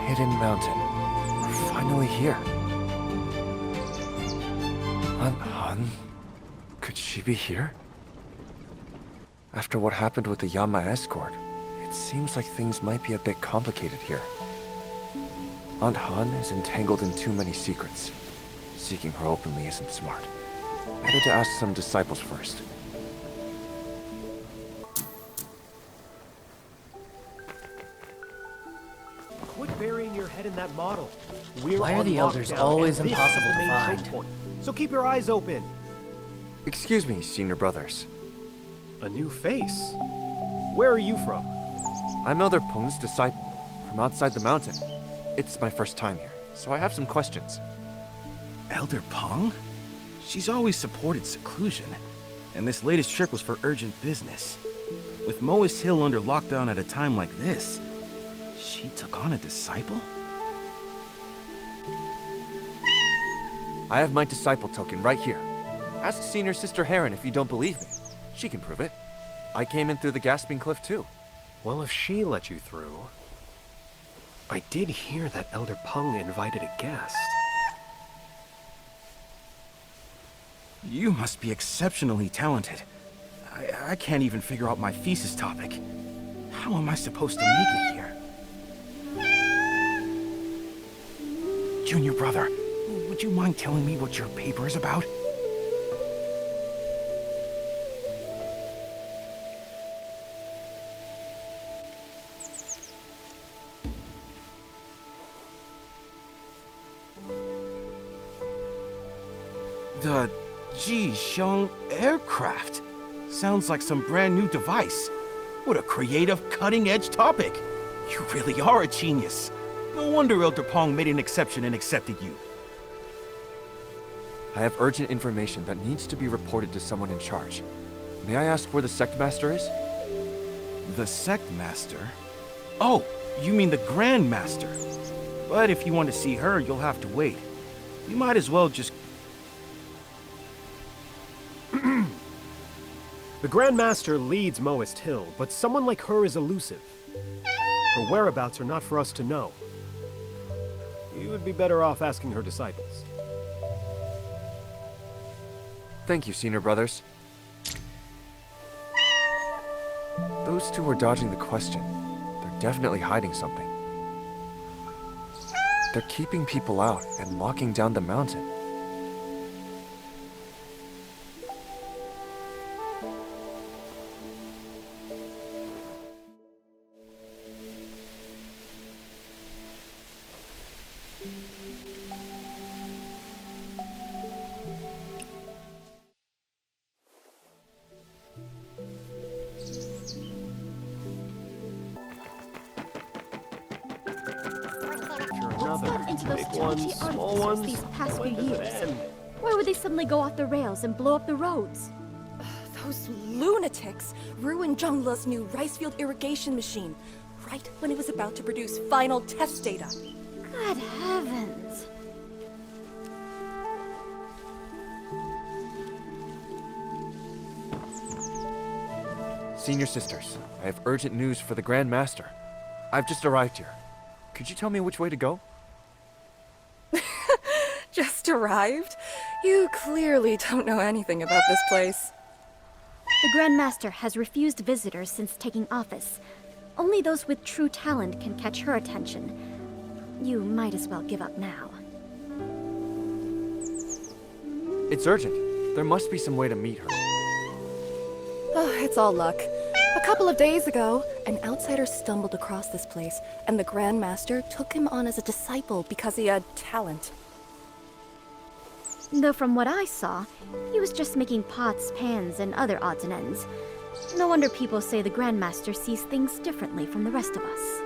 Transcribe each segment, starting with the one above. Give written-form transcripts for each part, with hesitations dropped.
Hidden mountain. We're finally here. Han? Could she be here? After what happened with the Yama escort, it seems like things might be a bit complicated here. Aunt Han is entangled in too many secrets. Seeking her openly isn't smart. Better to ask some disciples first. Quit burying your head in that model. Why are the elders always impossible to find? So keep your eyes open. Excuse me, senior brothers. A new face? Where are you from? I'm Elder Peng's disciple, from outside the mountain. It's my first time here, so I have some questions. Elder Peng? She's always supported seclusion, and this latest trip was for urgent business. With Moas Hill under lockdown at a time like this, she took on a disciple? I have my disciple token right here. Ask Senior Sister Heron if you don't believe me. She can prove it. I came in through the Gasping Cliff too. Well, if she let you through... I did hear that Elder Peng invited a guest. You must be exceptionally talented. I can't even figure out my thesis topic. How am I supposed to make it here? Junior brother, would you mind telling me what your paper is about? The Ji-Xiong aircraft. Sounds like some brand new device. What a creative, cutting-edge topic. You really are a genius. No wonder Elder Peng made an exception and accepted you. I have urgent information that needs to be reported to someone in charge. May I ask where the sect master is? The sect master? Oh, you mean the Grand Master. But if you want to see her, you'll have to wait. You might as well just... The Grand Master leads Moast Hill, but someone like her is elusive. Her whereabouts are not for us to know. You would be better off asking her disciples. Thank you, senior brothers. Those two were dodging the question. They're definitely hiding something. They're keeping people out and locking down the mountain. Into those Big touchy ones, small artificers ones, these past few when does it years. end? Why would they suddenly go off the rails and blow up the roads? Those lunatics ruined Zhengle's new rice field irrigation machine, right when it was about to produce final test data. Good heavens. Senior sisters, I have urgent news for the Grand Master. I've just arrived here. Could you tell me which way to go? Just arrived? You clearly don't know anything about this place. The Grand Master has refused visitors since taking office. Only those with true talent can catch her attention. You might as well give up now. It's urgent. There must be some way to meet her. Oh, it's all luck. A couple of days ago, an outsider stumbled across this place, and the Grand Master took him on as a disciple because he had talent. Though from what I saw, he was just making pots, pans, and other odds and ends. No wonder people say the Grandmaster sees things differently from the rest of us.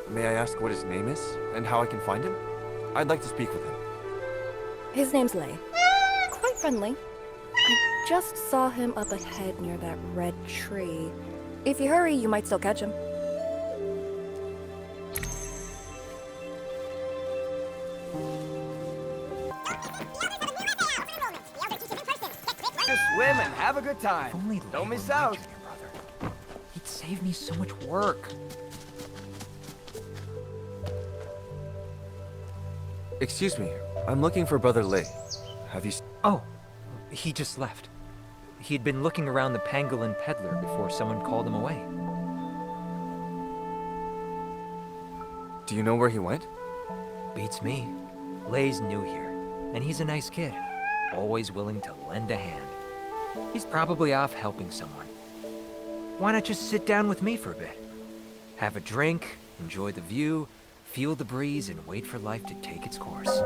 May I ask what his name is, and how I can find him? I'd like to speak with him. His name's Lei. Quite friendly. I just saw him up ahead near that red tree. If you hurry, you might still catch him. Just swim and have a good time. If only Don't Lei miss were my out. junior brother. He'd save me so much work. Excuse me, I'm looking for Brother Lei. Have you... Oh, he just left. He'd been looking around the Pangolin Peddler before someone called him away. Do you know where he went? Beats me. Lei's new here, and he's a nice kid. Always willing to lend a hand. He's probably off helping someone. Why not just sit down with me for a bit? Have a drink, enjoy the view, feel the breeze, and wait for life to take its course.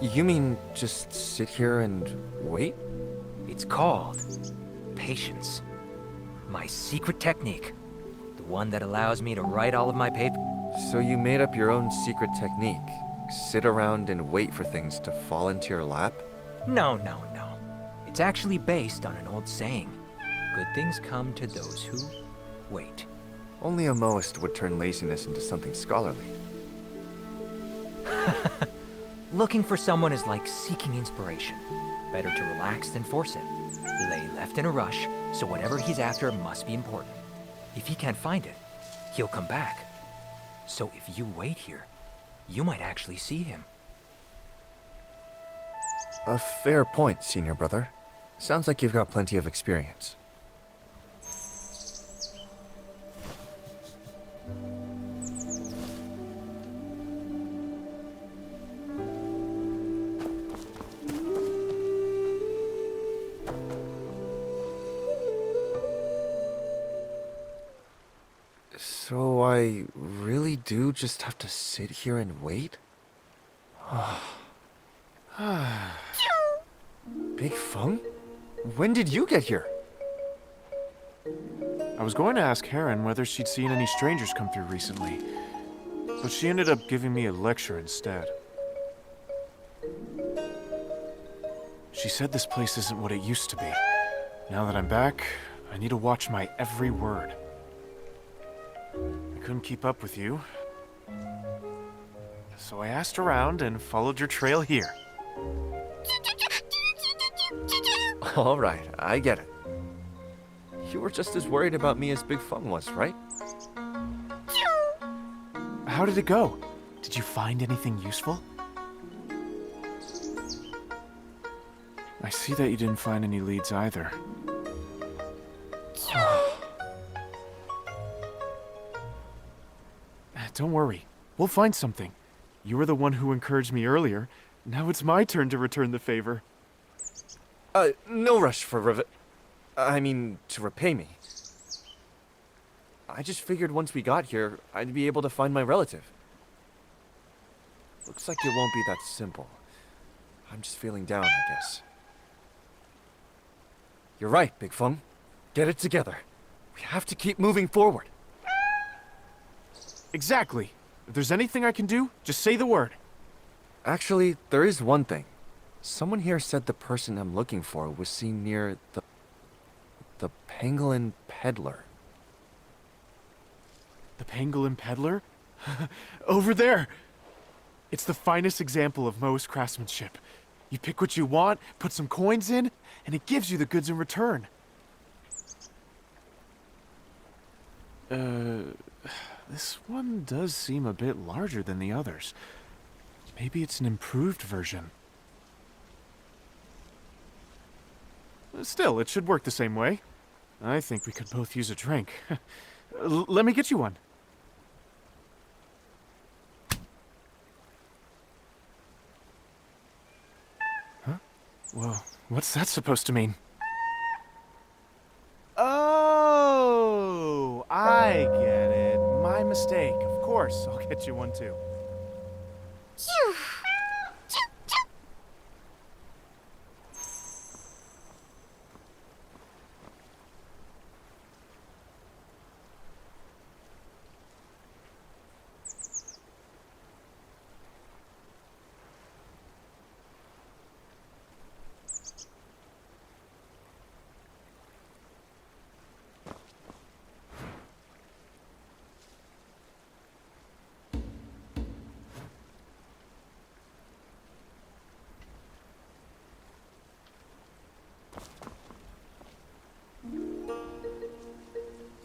You mean just sit here and wait? It's called patience. My secret technique. The one that allows me to write all of my papers. So you made up your own secret technique? Sit around and wait for things to fall into your lap? No. It's actually based on an old saying. Good things come to those who wait. Only a Moist would turn laziness into something scholarly. Looking for someone is like seeking inspiration. Better to relax than force it. Lei left in a rush, so whatever he's after must be important. If he can't find it, he'll come back. So if you wait here, you might actually see him. A fair point, senior brother. Sounds like you've got plenty of experience. So I really do just have to sit here and wait? Big Feng? When did you get here? I was going to ask Heron whether she'd seen any strangers come through recently, but she ended up giving me a lecture instead. She said this place isn't what it used to be. Now that I'm back, I need to watch my every word. I couldn't keep up with you, so I asked around and followed your trail here. All right, I get it. You were just as worried about me as Big Feng was, right? How did it go? Did you find anything useful? I see that you didn't find any leads either. Don't worry, we'll find something. You were the one who encouraged me earlier. Now it's my turn to return the favor. No rush for to repay me. I just figured once we got here, I'd be able to find my relative. Looks like it won't be that simple. I'm just feeling down, I guess. You're right, Big Feng. Get it together. We have to keep moving forward. Exactly. If there's anything I can do, just say the word. Actually, there is one thing. Someone here said the person I'm looking for was seen near the Pangolin Peddler. The Pangolin Peddler? Over there! It's the finest example of Moe's craftsmanship. You pick what you want, put some coins in, and it gives you the goods in return. This one does seem a bit larger than the others. Maybe it's an improved version. Still, it should work the same way. I think we could both use a drink. Let me get you one. Well, what's that supposed to mean? Oh, I get it. My mistake. Of course, I'll get you one too.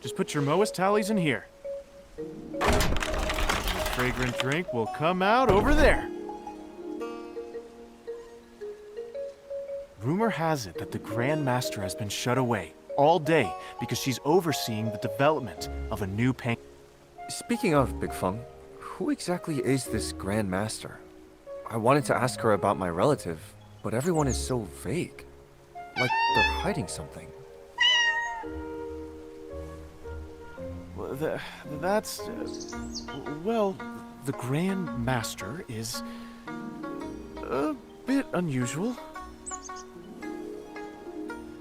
Just put your Moas tallies in here. The fragrant drink will come out over there. Rumor has it that the Grand Master has been shut away all day because she's overseeing the development of a new paint. Speaking of, Big Feng, who exactly is this Grand Master? I wanted to ask her about my relative, but everyone is so vague. Like they're hiding something. Well, the Grand Master is a bit unusual.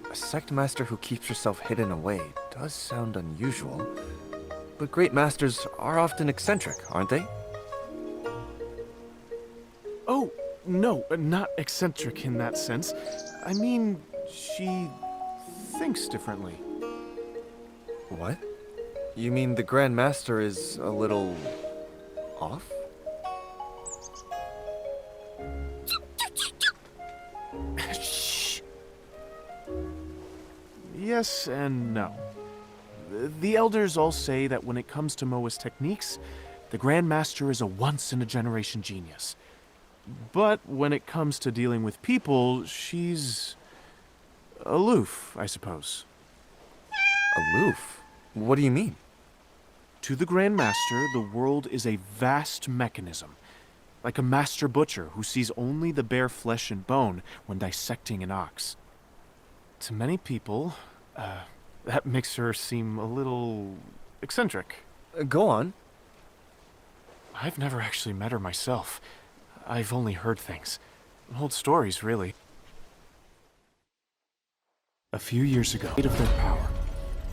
A sect master who keeps herself hidden away does sound unusual. But great masters are often eccentric, aren't they? Oh, no, not eccentric in that sense. I mean, she thinks differently. What? You mean the Grand Master is a little off? Shh. Yes and no. The elders all say that when it comes to Moa's techniques, the Grand Master is a once-in-a-generation genius. But when it comes to dealing with people, she's aloof, I suppose. Aloof? What do you mean? To the Grand Master, the world is a vast mechanism, like a master butcher who sees only the bare flesh and bone when dissecting an ox. To many people, that makes her seem a little eccentric. Go on. I've never actually met her myself. I've only heard things. Old stories, really. A few years ago, of their power,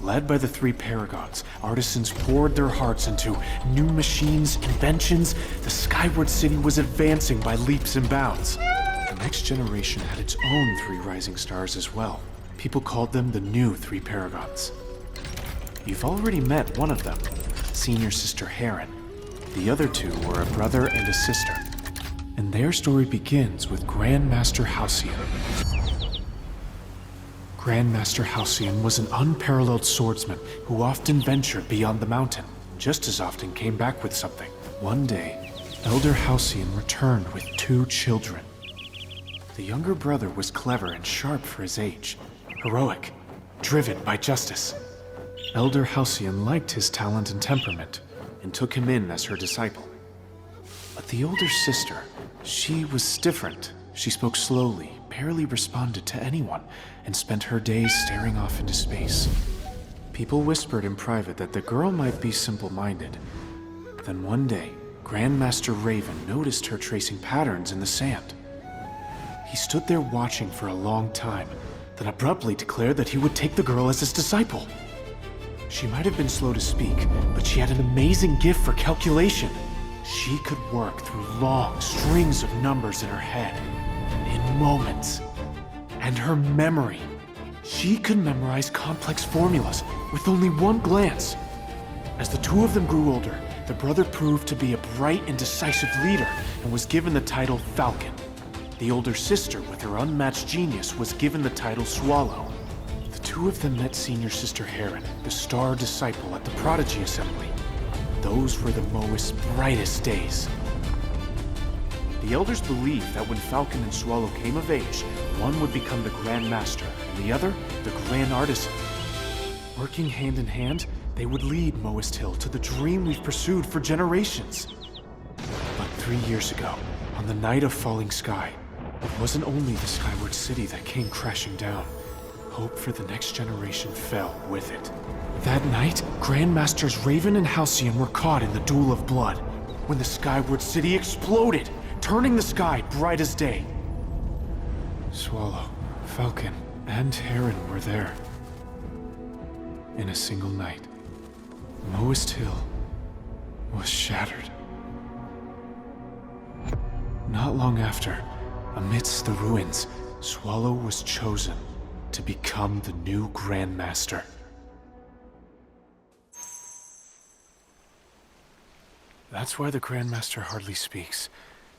led by the three paragons, artisans poured their hearts into new machines, inventions. The Skyward City was advancing by leaps and bounds. The next generation had its own three rising stars as well. People called them the new three paragons. You've already met one of them, Senior Sister Heron. The other two were a brother and a sister. And their story begins with Grand Master Halcyon. Grand Master Halcyon was an unparalleled swordsman who often ventured beyond the mountain, just as often came back with something. One day, Elder Halcyon returned with 2 children. The younger brother was clever and sharp for his age, heroic, driven by justice. Elder Halcyon liked his talent and temperament, and took him in as her disciple. But the older sister, she was different. She spoke slowly, barely responded to anyone, and spent her days staring off into space. People whispered in private that the girl might be simple-minded. Then one day, Grandmaster Raven noticed her tracing patterns in the sand. He stood there watching for a long time, then abruptly declared that he would take the girl as his disciple. She might have been slow to speak, but she had an amazing gift for calculation. She could work through long strings of numbers in her head, in moments. And her memory. She could memorize complex formulas with only one glance. As the two of them grew older, the brother proved to be a bright and decisive leader and was given the title Falcon. The older sister, with her unmatched genius, was given the title Swallow. The two of them met Senior Sister Heron, the star disciple at the Prodigy Assembly. Those were the Moas' brightest days. The elders believed that when Falcon and Swallow came of age, one would become the Grand Master, and the other, the Grand Artisan. Working hand in hand, they would lead Moast Hill to the dream we've pursued for generations. But 3 years ago, on the night of falling sky, It wasn't only the Skyward City that came crashing down. Hope for the next generation fell with it. That night, Grandmasters Raven and Halcyon were caught in the duel of blood, when the Skyward City exploded, turning the sky bright as day. Swallow, Falcon, and Heron were there. In a single night, Moist Hill was shattered. Not long after, amidst the ruins, Swallow was chosen to become the new Grandmaster. That's why the Grandmaster hardly speaks,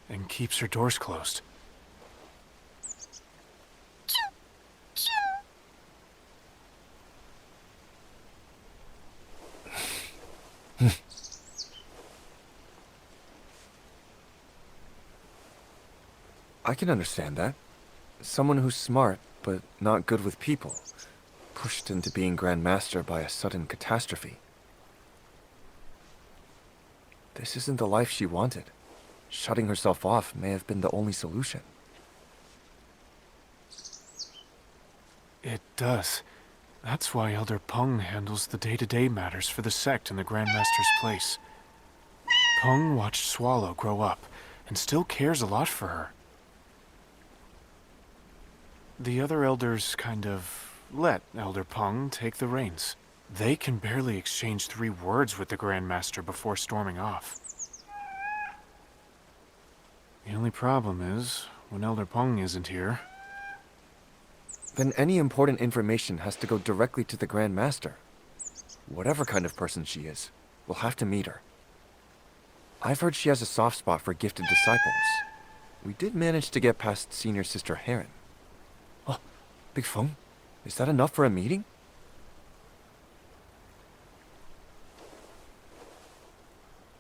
and keeps her doors closed. I can understand that. Someone who's smart, but not good with people, pushed into being Grand Master by a sudden catastrophe. This isn't the life she wanted. Shutting herself off may have been the only solution. It does. That's why Elder Peng handles the day-to-day matters for the sect in the Grandmaster's place. Peng watched Swallow grow up, and still cares a lot for her. The other elders kind of let Elder Peng take the reins. They can barely exchange 3 words with the Grandmaster before storming off. The only problem is, when Elder Peng isn't here... Then any important information has to go directly to the Grand Master. Whatever kind of person she is, we'll have to meet her. I've heard she has a soft spot for gifted disciples. We did manage to get past Senior Sister Heron. Oh, Big Feng, is that enough for a meeting?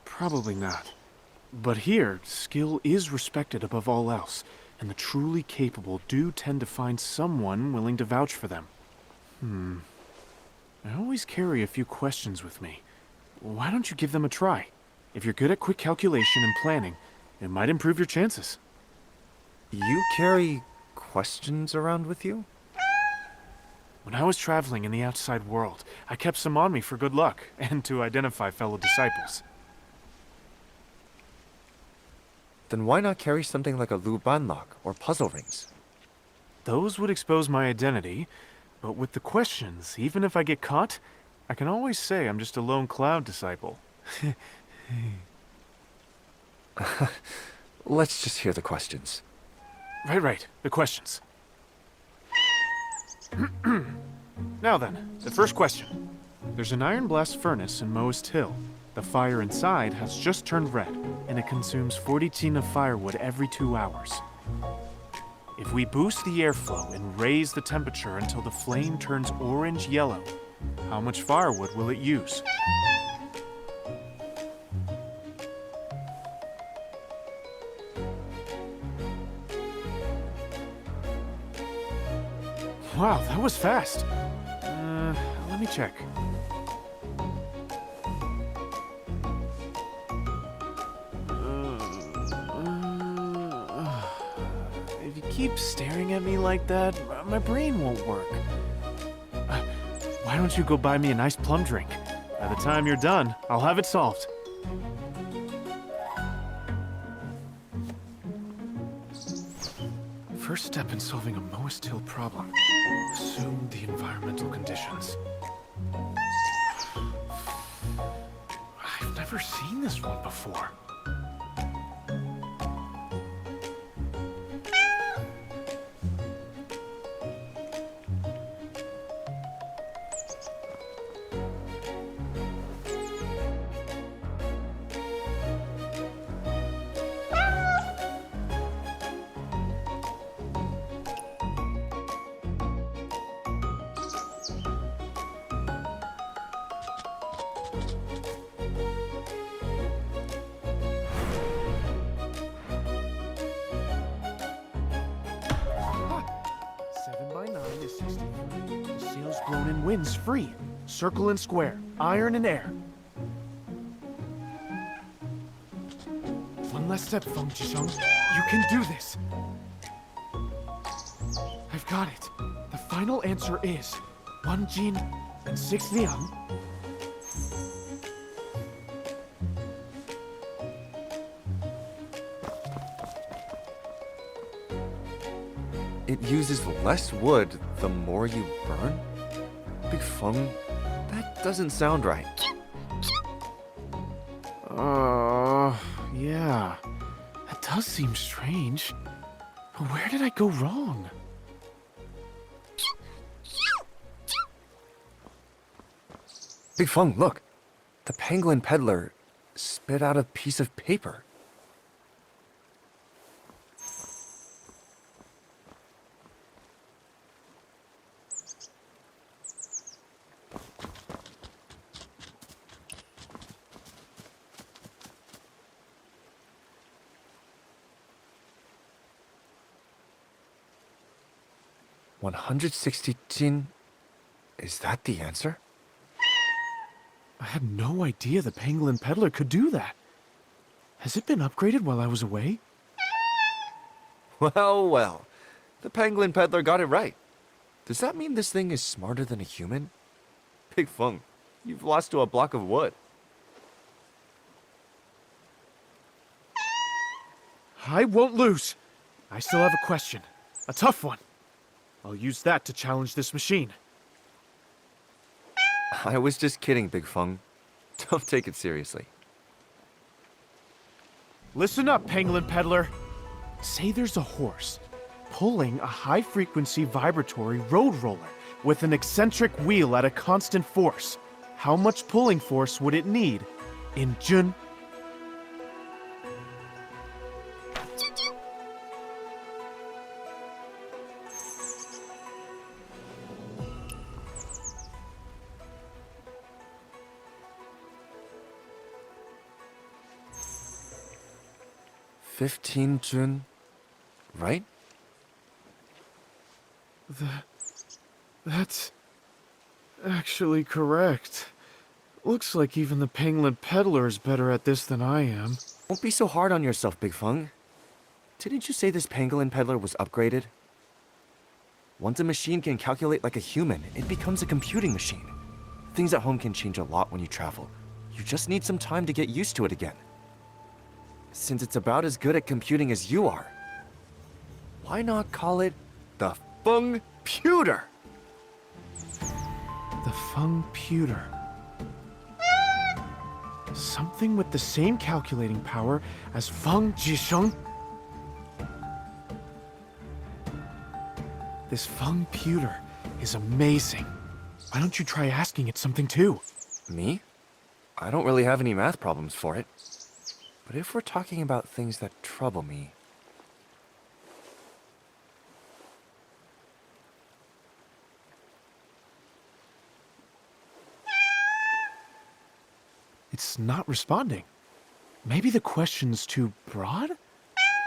Probably not. But here, skill is respected above all else, and the truly capable do tend to find someone willing to vouch for them. I always carry a few questions with me. Why don't you give them a try? If you're good at quick calculation and planning, it might improve your chances. You carry questions around with you? When I was traveling in the outside world, I kept some on me for good luck, and to identify fellow disciples. Then why not carry something like a Luban lock or puzzle rings? Those would expose my identity, but with the questions, even if I get caught, I can always say I'm just a lone cloud disciple. Let's just hear the questions. Right, the questions. Now then, the first question. There's an iron blast furnace in Moist Hill. The fire inside has just turned red, and it consumes 40 tin of firewood every 2 hours. If we boost the airflow and raise the temperature until the flame turns orange-yellow, how much firewood will it use? Wow, that was fast. Let me check. If you keep staring at me like that, my brain won't work. Why don't you go buy me a nice plum drink? By the time you're done, I'll have it solved. First step in solving a Moist Hill problem. Assume the environmental conditions. I've never seen this one before. Blown in winds free. Circle and square. Iron and air. One less step, Feng Jisheng. You can do this. got it. The final answer is 1 Jin and 6 Liang. It uses less wood the more you burn? Big Feng, that doesn't sound right. Yeah. That does seem strange. But where did I go wrong? Big Feng, look. The penguin peddler spit out a piece of paper. $160. Is that the answer? I had no idea the pangolin peddler could do that. Has it been upgraded while I was away? Well, well. The pangolin peddler got it right. Does that mean this thing is smarter than a human? Big Feng, you've lost to a block of wood. I won't lose. I still have a question. A tough one. I'll use that to challenge this machine. I was just kidding, Big Feng. Don't take it seriously. Listen up, pangolin peddler. Say there's a horse pulling a high-frequency vibratory road roller with an eccentric wheel at a constant force. How much pulling force would it need in Jun? $15, right? That's actually correct. Looks like even the pangolin peddler is better at this than I am. Don't be so hard on yourself, Big Feng. Didn't you say this pangolin peddler was upgraded? Once a machine can calculate like a human, it becomes a computing machine. Things at home can change a lot when you travel. You just need some time to get used to it again. Since it's about as good at computing as you are, why not call it the Feng-puter? The Feng-puter. Something with the same calculating power as Feng Jisheng? This Feng-puter is amazing. Why don't you try asking it something too? Me? I don't really have any math problems for it. But if we're talking about things that trouble me... It's not responding. Maybe the question's too broad?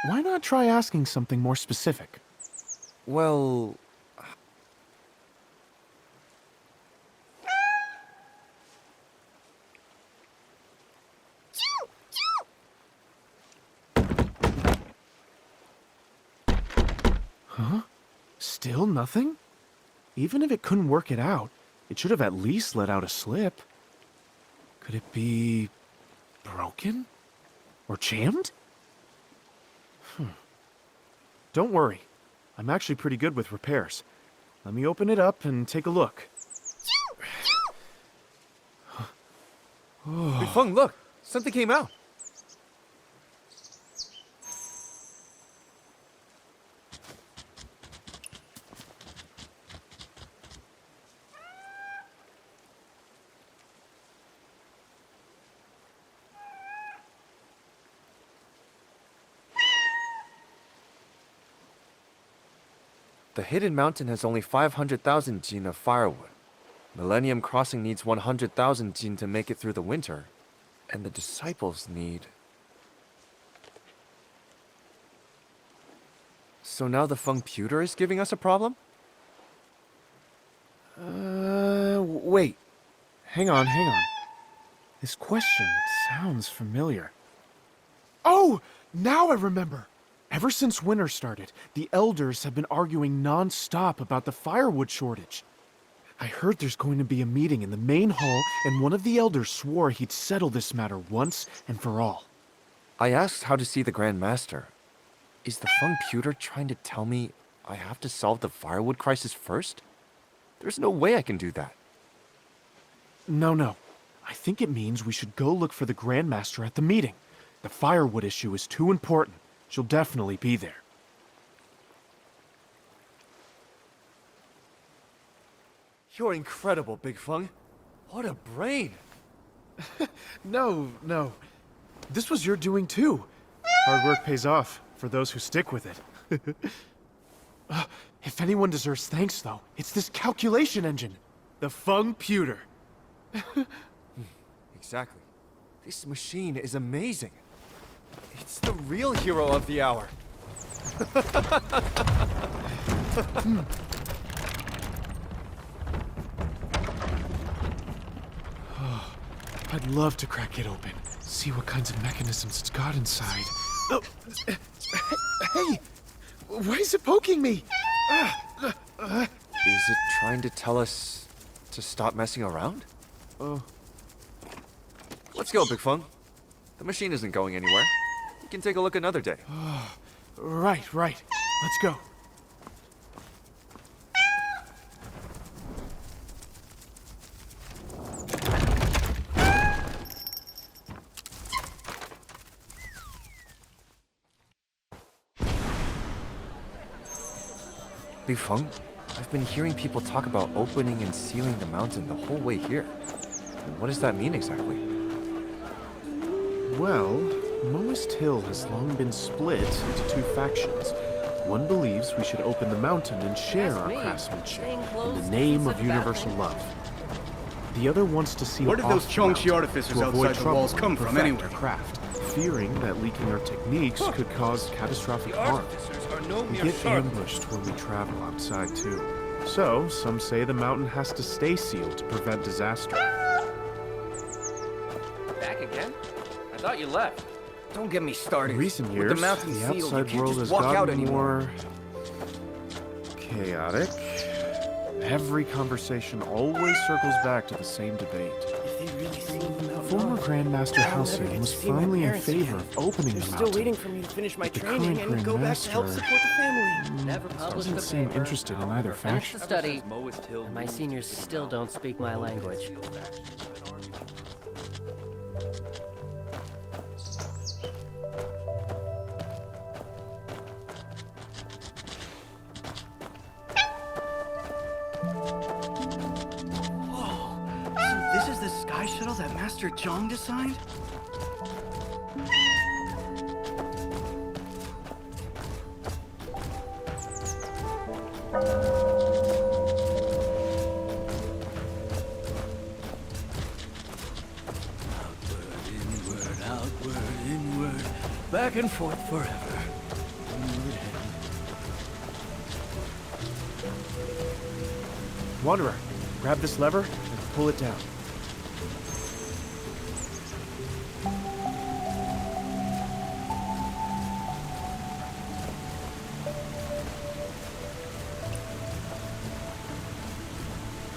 Why not try asking something more specific? Well... Huh? Still nothing? Even if it couldn't work it out, it should have at least let out a slip. Could it be... broken? Or jammed? Don't worry. I'm actually pretty good with repairs. Let me open it up and take a look. Big Feng, look! Something came out! The hidden mountain has only 500,000 jin of firewood. Millennium Crossing needs 100,000 jin to make it through the winter. And the disciples need... So now the Feng-puter is giving us a problem? Wait. Hang on. This question sounds familiar. Oh! Now I remember! Ever since winter started, the elders have been arguing non-stop about the firewood shortage. I heard there's going to be a meeting in the main hall, and one of the elders swore he'd settle this matter once and for all. I asked how to see the Grand Master. Is the Feng Pewter trying to tell me I have to solve the firewood crisis first? There's no way I can do that. No. I think it means we should go look for the Grand Master at the meeting. The firewood issue is too important. She'll definitely be there. You're incredible, Big Feng. What a brain! No. This was your doing too. Hard work pays off, for those who stick with it. If anyone deserves thanks, though, it's this calculation engine. The Feng Pewter. Exactly. This machine is amazing. It's the real hero of the hour. I'd love to crack it open. See what kinds of mechanisms it's got inside. Oh, hey! Why is it poking me? Is it trying to tell us to stop messing around? Let's go, Big Feng. The machine isn't going anywhere. We can take a look another day. Right. Let's go. Big Feng, I've been hearing people talk about opening and sealing the mountain the whole way here. What does that mean exactly? Well, Moist Hill has long been split into two factions. One believes we should open the mountain and share our craftsmanship in the name of universal love. The other wants to seal Where did off those the Chongqi mountain artificers to avoid outside the trouble walls come and from, perfect anyway? our craft, fearing that leaking our techniques could cause catastrophic harm. We get ambushed when we travel outside too. So, some say the mountain has to stay sealed to prevent disaster. Back again? I thought you left. Don't get me started. In recent With years, the mountain sealed, you outside can't world just has walk out gotten anymore. more chaotic. Every conversation always circles back to the same debate. Former Grandmaster Halcyon was firmly in favor of opening the mountain. Still waiting for me to finish my But the training current and go back to help Grandmaster support the family. Never published doesn't the seem paper. interested in either Finished faction. the study, and my seniors still don't speak my language. So this is the sky shuttle that Master Zhang designed? Outward, inward, back and forth forever. Wanderer, grab this lever and pull it down.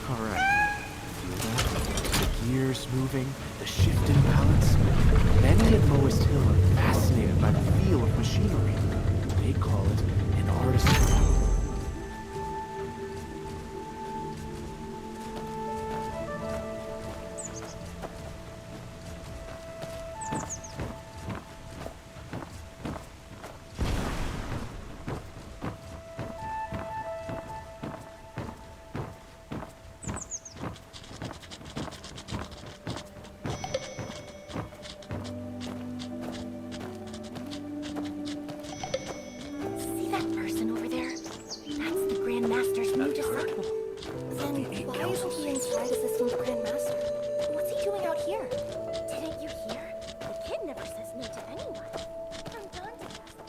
Alright. Feel that? The gears moving, the shift in balance. Many at Moist Hill are fascinated by the feel of machinery. They call it an artisan. See that person over there? That's the Grand Master's new disciple. Then why isn't he inside assisting the Grand Master? What's he doing out here? Didn't you hear? The kid never says no to anyone. From dawn to dusk.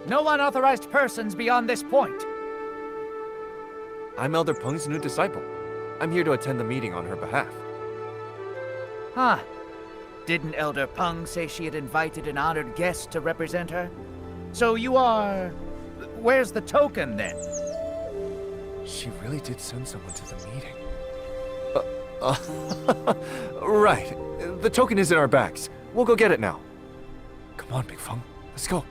No unauthorized persons beyond this point. I'm Elder Peng's new disciple. I'm here to attend the meeting on her behalf. Huh. Didn't Elder Peng say she had invited an honored guest to represent her? So you are... Where's the token, then? She really did send someone to the meeting. Right. The token is in our bags. We'll go get it now. Come on, Big Feng. Let's go.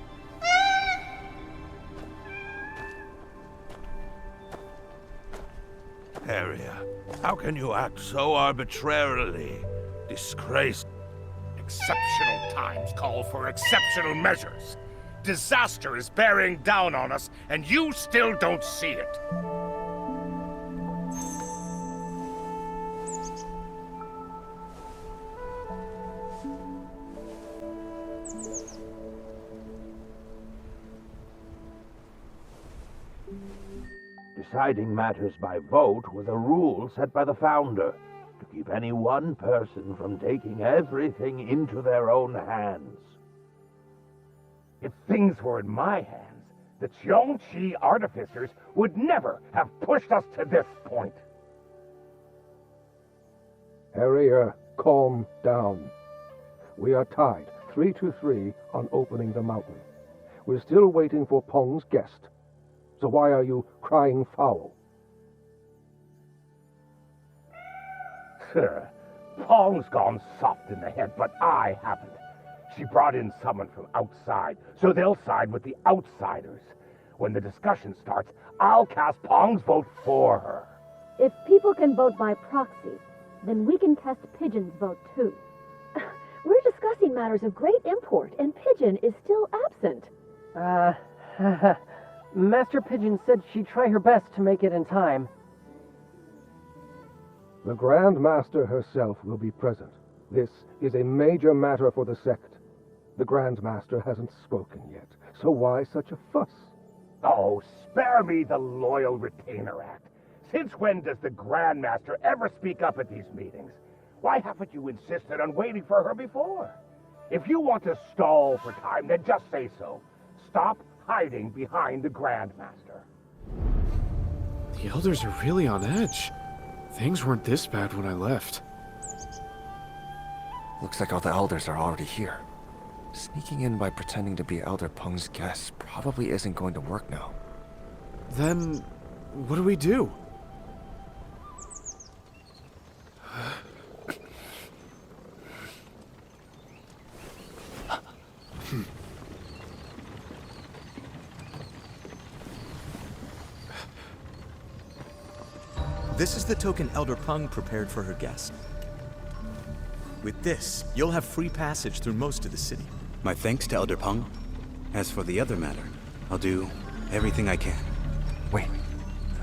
Harrier, how can you act so arbitrarily? Disgrace. Exceptional times call for exceptional measures. Disaster is bearing down on us, and you still don't see it. Deciding matters by vote was a rule set by the Founder to keep any one person from taking everything into their own hands. If things were in my hands, the Qiongqi artificers would never have pushed us to this point. Harrier, calm down. We are tied 3-3 on opening the mountain. We're still waiting for Peng's guest. So why are you crying foul? Sir, Peng's gone soft in the head, but I haven't. She brought in someone from outside, so they'll side with the outsiders. When the discussion starts, I'll cast Peng's vote for her. If people can vote by proxy, then we can cast Pigeon's vote too. We're discussing matters of great import, and Pigeon is still absent. Master Pigeon said she'd try her best to make it in time. The Grand Master herself will be present. This is a major matter for the sect. The Grand Master hasn't spoken yet, so why such a fuss? Oh, spare me the Loyal Retainer Act. Since when does the Grand Master ever speak up at these meetings? Why haven't you insisted on waiting for her before? If you want to stall for time, then just say so. Stop hiding behind the Grand Master. The elders are really on edge. Things weren't this bad when I left. Looks like all the elders are already here. Sneaking in by pretending to be Elder Peng's guest probably isn't going to work now. Then, what do we do? This is the token Elder Peng prepared for her guest. With this, you'll have free passage through most of the city. My thanks to Elder Peng. As for the other matter, I'll do everything I can. Wait,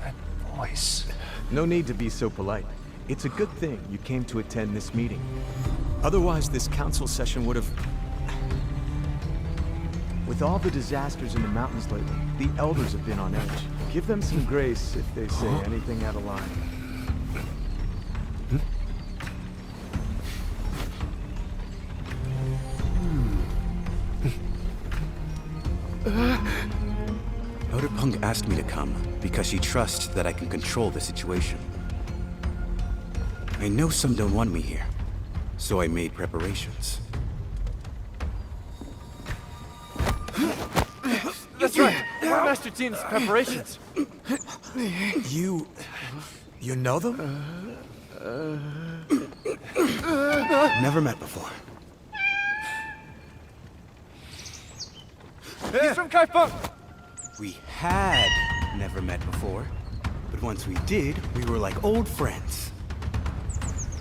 that voice... No need to be so polite. It's a good thing you came to attend this meeting. Otherwise, this council session would have... With all the disasters in the mountains lately, the elders have been on edge. Give them some grace if they say anything out of line. Elder Peng asked me to come because she trusts that I can control the situation. I know some don't want me here, so I made preparations. That's right! Master Team's preparations! You know them? Never met before. He's from Kaifeng! We had never met before, but once we did, we were like old friends.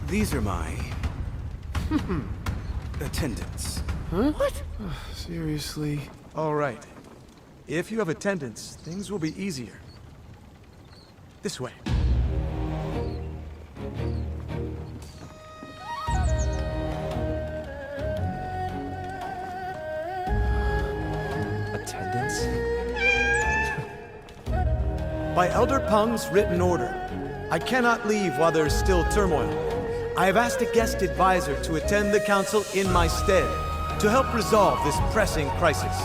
These are my... attendants. Huh? What? Seriously? All right. If you have attendance, things will be easier. This way. Attendance? By Elder Peng's written order, I cannot leave while there is still turmoil. I have asked a guest advisor to attend the council in my stead, to help resolve this pressing crisis.